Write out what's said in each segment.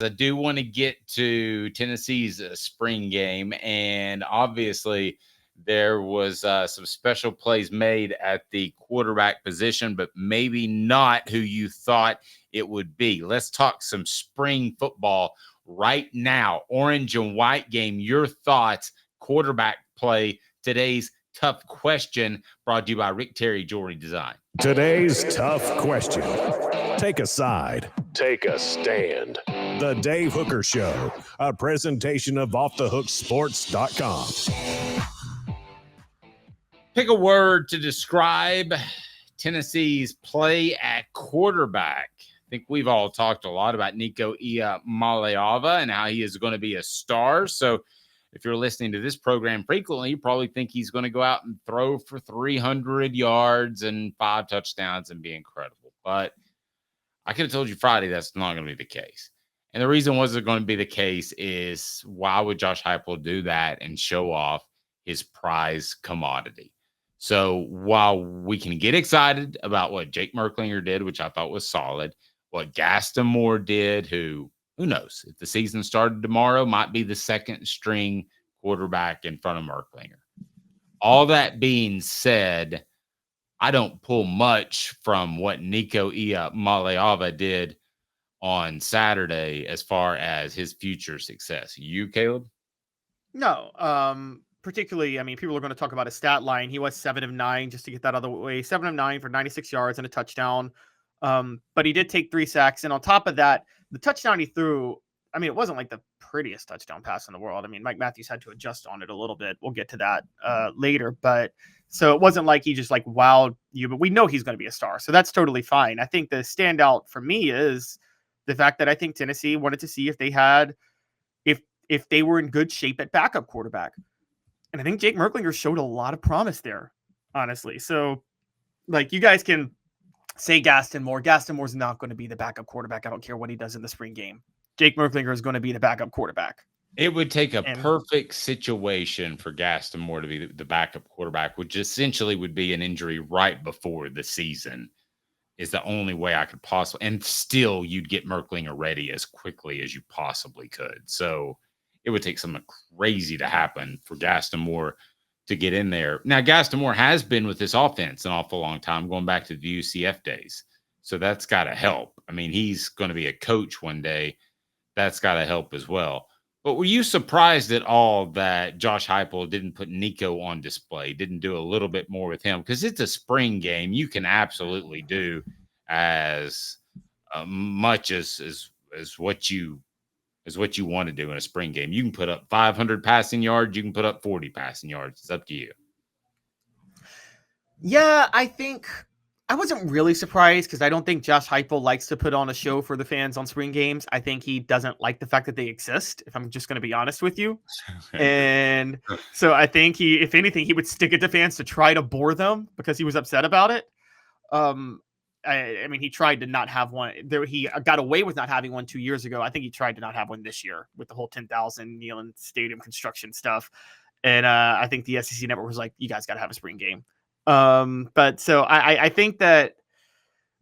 I do want to get to Tennessee's spring game, and obviously there was some special plays made at the quarterback position, but maybe not who you thought it would be. Let's talk some spring football right now. Orange and white game. Your thoughts, quarterback play. Today's tough question brought to you by Rick Terry Jewelry Design. Today's tough question. Take a side. Take a stand. The Dave Hooker Show, a presentation of OffTheHookSports.com. Pick a word to describe Tennessee's play at quarterback. I think we've all talked a lot about Nico Iamaleava and how he is going to be a star. So if you're listening to this program frequently, you probably think he's going to go out and throw for 300 yards and 5 touchdowns and be incredible. But I could have told you Friday that's not going to be the case. And the reason wasn't going to be the case is why would Josh Heupel do that and show off his prize commodity? So while we can get excited about what Jake Merklinger did, which I thought was solid, what Gaston Moore did, who knows, if the season started tomorrow, might be the second string quarterback in front of Merklinger. All that being said, I don't pull much from what Nico Iamaleava did on Saturday as far as his future success. You, Caleb? No. Particularly, I mean, people are going to talk about his stat line. He was 7 of 9, just to get that out of the way. 7 of 9 for 96 yards and a touchdown. But he did take 3 sacks. And on top of that, the touchdown he threw, I mean, it wasn't like the prettiest touchdown pass in the world. I mean, Mike Matthews had to adjust on it a little bit. We'll get to that later. But so it wasn't like he just like wowed you, but we know he's going to be a star. So that's totally fine. I think the standout for me is the fact that I think Tennessee wanted to see if they had, if they were in good shape at backup quarterback. And I think Jake Merklinger showed a lot of promise there, honestly. So like you guys can say Gaston Moore. Gaston Moore's not going to be the backup quarterback. I don't care what he does in the spring game. Jake Merklinger is going to be the backup quarterback. It would take a perfect situation for Gaston Moore to be the backup quarterback, which essentially would be an injury right before the season is the only way I could possibly, and still you'd get Merklinger ready as quickly as you possibly could. So it would take something crazy to happen for Gaston Moore to get in there. Now, Gaston Moore has been with this offense an awful long time, going back to the UCF days. So that's got to help. I mean, he's going to be a coach one day. That's got to help as well. But were you surprised at all that Josh Heupel didn't put Nico on display, didn't do a little bit more with him? Because it's a spring game. You can absolutely do as much as what you want to do in a spring game. You can put up 500 passing yards. You can put up 40 passing yards. It's up to you. Yeah, I think I wasn't really surprised because I don't think Josh Heupel likes to put on a show for the fans on spring games. I think he doesn't like the fact that they exist, if I'm just going to be honest with you. And so I think he, if anything, he would stick it to fans to try to bore them because he was upset about it. I mean, he tried to not have one there. He got away with not having one 2 years ago. I think he tried to not have one this year with the whole 10,000 Neyland Stadium construction stuff. And I think the SEC network was like, you guys got to have a spring game. But so I think that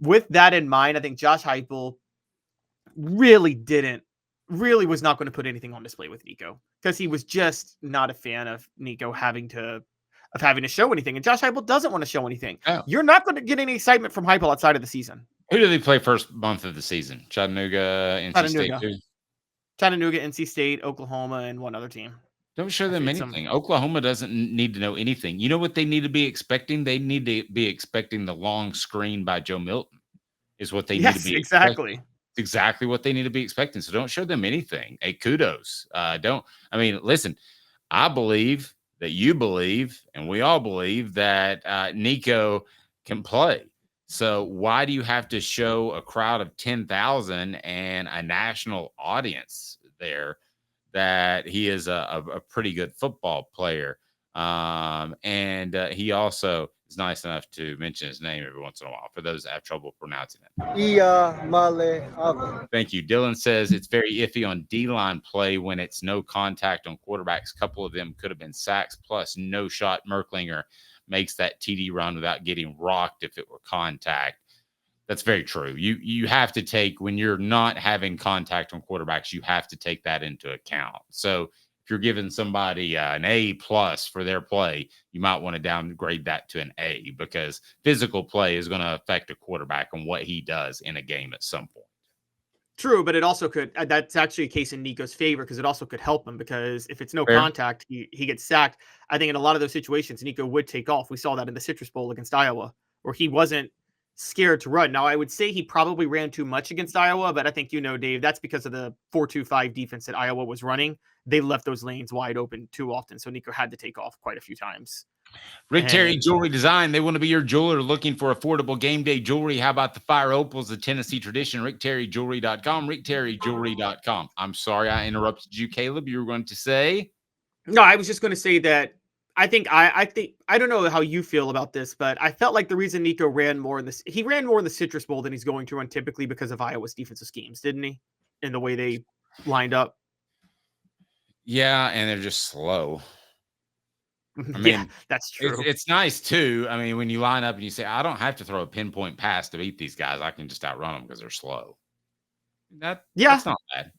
with that in mind, I think Josh Heupel really was not going to put anything on display with Nico because he was just not a fan of Nico having to show anything. And Josh Heupel doesn't want to show anything. Oh. You're not going to get any excitement from Heupel outside of the season. Who do they play first month of the season? Chattanooga, NC State too? Chattanooga, NC State, Oklahoma, and one other team. Don't show them anything. Oklahoma doesn't need to know anything. You know what they need to be expecting? They need to be expecting the long screen by Joe Milton is what they need to be exactly. Expecting. Exactly what they need to be expecting. So don't show them anything. Hey, kudos. Listen, I believe that you believe, and we all believe that Nico can play. So why do you have to show a crowd of 10,000 and a national audience there that he is a pretty good football player? And he also is nice enough to mention his name every once in a while for those that have trouble pronouncing it. Iamaleava. Thank you. Dylan says it's very iffy on D-line play when it's no contact on quarterbacks. A couple of them could have been sacks plus no shot. Merklinger makes that TD run without getting rocked if it were contact. That's very true. You have to take, when you're not having contact on quarterbacks, you have to take that into account. So if you're giving somebody an A+ for their play, you might want to downgrade that to an A, because physical play is going to affect a quarterback and what he does in a game at some point. True, but it also could. That's actually a case in Nico's favor, because it also could help him, because if it's no Fair. contact, he gets sacked. I think in a lot of those situations, Nico would take off. We saw that in the Citrus Bowl against Iowa, where he wasn't scared to run. Now, I would say he probably ran too much against Iowa, but I think, Dave, that's because of the 4-2-5 defense that Iowa was running. They left those lanes wide open too often, so Nico had to take off quite a few times. Rick Terry Jewelry Design. They want to be your jeweler looking for affordable game day jewelry. How about the Fire Opals, the Tennessee tradition? RickTerryJewelry.com. RickTerryJewelry.com. I'm sorry I interrupted you, Caleb. You were going to say? No, I was just going to say that I think I don't know how you feel about this, but I felt like the reason Nico ran more in this, he ran more in the Citrus Bowl than he's going to run typically, because of Iowa's defensive schemes, didn't he? In the way they lined up. Yeah, and they're just slow. I mean, yeah, that's true. It's nice too. I mean, when you line up and you say, I don't have to throw a pinpoint pass to beat these guys, I can just outrun them because they're slow. That's not bad.